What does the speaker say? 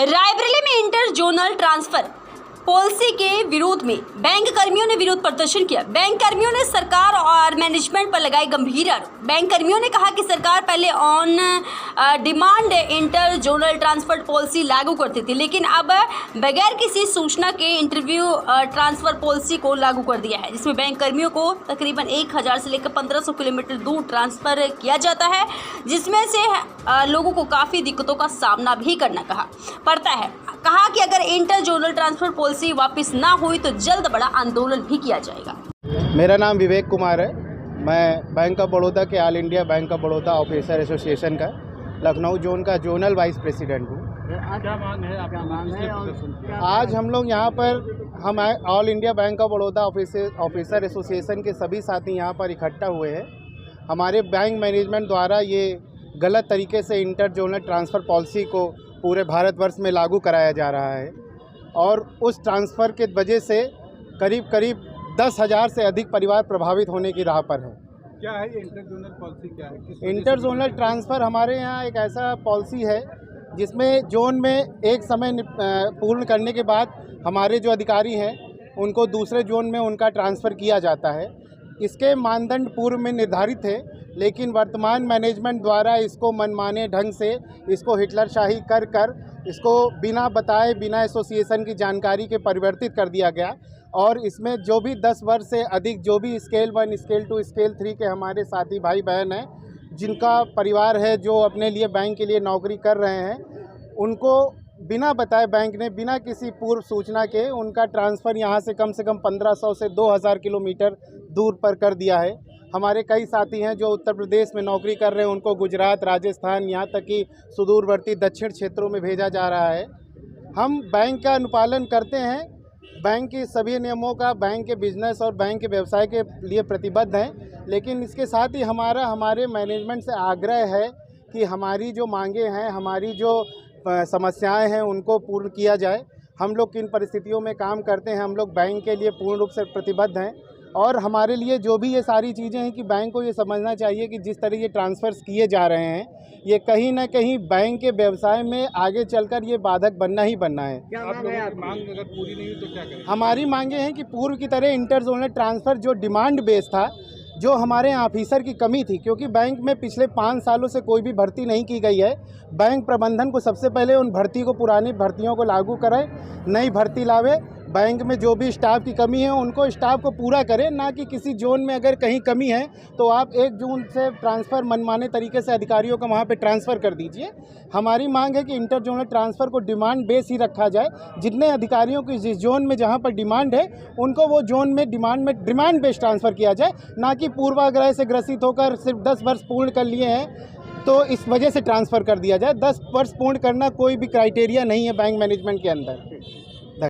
रायबरेली में inter zonal transfer policy के विरोध में बैंक कर्मियों ने विरोध प्रदर्शन किया। बैंक कर्मियों ने सरकार और मैनेजमेंट पर लगाए गंभीर आरोप। बैंक कर्मियों ने कहा कि सरकार पहले on demand inter zonal transfer policy लागू करती थी, लेकिन अब बगैर किसी सूचना के इंटरव्यू ट्रांसफर पॉलिसी को लागू कर दिया है, जिसमें बैंक कर्मियों को तकरीबन 1000 से लेकर 1500 किलोमीटर दूर ट्रांसफर किया जाता है, जिसमें से लोगों को काफ़ी दिक्कतों का सामना भी करना पड़ता है। कहा कि अगर इंटर जोनल ट्रांसफर पॉलिसी वापस ना हुई तो जल्द बड़ा आंदोलन भी किया जाएगा। मेरा नाम विवेक कुमार है। मैं बैंक ऑफ बड़ौदा के all India bank of Baroda officer association का लखनऊ जोन का जोनल वाइस प्रेसिडेंट हूँ। क्या मांग है आपकी? आज हम लोग यहाँ पर हम all India bank of Baroda officer association के सभी साथी यहाँ पर इकट्ठा हुए हैं। हमारे बैंक मैनेजमेंट द्वारा ये गलत तरीके से इंटर जोनल ट्रांसफ़र पॉलिसी को पूरे भारतवर्ष में लागू कराया जा रहा है और उस ट्रांसफ़र के वजह से करीब 10,000 से अधिक परिवार प्रभावित होने की राह पर है। क्या है ये इंटर जोनल पॉलिसी? क्या है इंटर जोनल ट्रांसफ़र? हमारे यहाँ एक ऐसा पॉलिसी है जिसमें जोन में एक समय पूर्ण करने के बाद हमारे जो अधिकारी हैं उनको दूसरे जोन में उनका ट्रांसफ़र किया जाता है। इसके मानदंड पूर्व में निर्धारित थे, लेकिन वर्तमान मैनेजमेंट द्वारा इसको मनमाने ढंग से इसको हिटलरशाही कर इसको बिना बताए, बिना एसोसिएशन की जानकारी के परिवर्तित कर दिया गया और इसमें जो भी 10 वर्ष से अधिक जो भी स्केल 1, स्केल 2, स्केल 3 के हमारे साथी भाई बहन हैं, जिनका परिवार है, जो अपने लिए बैंक के लिए नौकरी कर रहे हैं, उनको बिना बताए बैंक ने बिना किसी पूर्व सूचना के उनका ट्रांसफ़र यहाँ से कम 1500 से 2000 किलोमीटर दूर पर कर दिया है। हमारे कई साथी हैं जो उत्तर प्रदेश में नौकरी कर रहे हैं, उनको गुजरात, राजस्थान, यहाँ तक कि सुदूरवर्ती दक्षिण क्षेत्रों में भेजा जा रहा है। हम बैंक का अनुपालन करते हैं, बैंक के सभी नियमों का बैंक के बिजनेस और बैंक के व्यवसाय के लिए प्रतिबद्ध हैं, लेकिन इसके साथ ही हमारे मैनेजमेंट से आग्रह है कि हमारी जो मांगे हैं, हमारी जो समस्याएं हैं, उनको पूर्ण किया जाए। हम लोग किन परिस्थितियों में काम करते हैं, हम लोग बैंक के लिए पूर्ण रूप से प्रतिबद्ध हैं और हमारे लिए जो भी ये सारी चीज़ें हैं कि बैंक को ये समझना चाहिए कि जिस तरह ये ट्रांसफ़र्स किए जा रहे हैं, ये कहीं ना कहीं बैंक के व्यवसाय में आगे चलकर ये बाधक बनना ही बनना है। क्या आप लोगों की मांग अगर पूरी नहीं हुई तो क्या करें? हमारी मांगे हैं कि पूर्व की तरह इंटर जोनल ट्रांसफ़र जो डिमांड बेस था, जो हमारे यहाँ ऑफिसर की कमी थी, क्योंकि बैंक में पिछले 5 सालों से कोई भी भर्ती नहीं की गई है। बैंक प्रबंधन को सबसे पहले उन भर्ती को, पुरानी भर्तियों को लागू कराए, नई भर्ती लावे, बैंक में जो भी स्टाफ की कमी है उनको स्टाफ को पूरा करें, ना कि किसी जोन में अगर कहीं कमी है तो आप 1 जून से ट्रांसफ़र मनमाने तरीके से अधिकारियों को वहाँ पे ट्रांसफ़र कर दीजिए। हमारी मांग है कि इंटर जोनल ट्रांसफ़र को डिमांड बेस ही रखा जाए। जितने अधिकारियों की जिस जोन में जहाँ पर डिमांड है उनको वो जोन में डिमांड बेस ट्रांसफ़र किया जाए, ना कि पूर्वाग्रह से ग्रसित होकर सिर्फ 10 वर्ष पूर्ण कर लिए हैं तो इस वजह से ट्रांसफ़र कर दिया जाए। 10 वर्ष पूर्ण करना कोई भी क्राइटेरिया नहीं है बैंक मैनेजमेंट के अंदर।